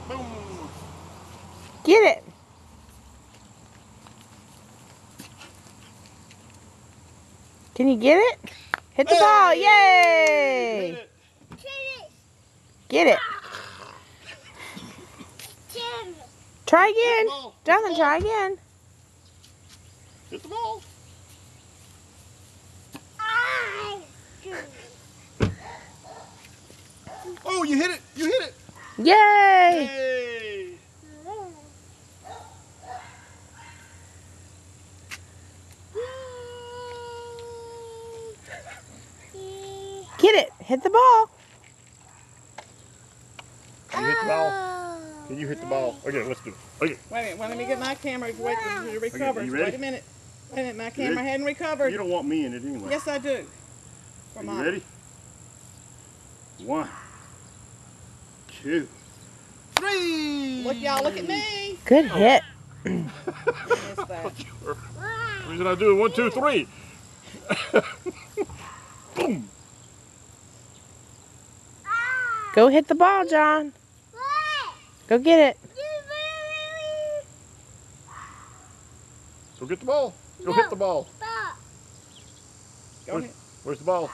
Boom. Get it. Can you get it? Hit the ball. Yay! Hit it. Get it. Try Hit the again. ball. Jonathan, try again. Hit the ball. Oh, you hit it. You hit it. Yay! Yay. Get it. Hit the ball. Can you hit the ball? Can you hit the ball? Okay, let's do it. Okay. Wait a minute. Let me get my camera. Wait till it recovers. you ready? Wait a minute. Wait a minute. My camera ready? hadn't recovered. You don't want me in it anyway. Yes, I do. Are you ready? 1, 2, 3. Look, y'all. Look at me. Good hit. Missed that. The reason I do it 1, 2, 3. Boom. Go hit the ball, John. Go get it. Go get the ball. Go hit the ball. Go ahead. Where's the ball?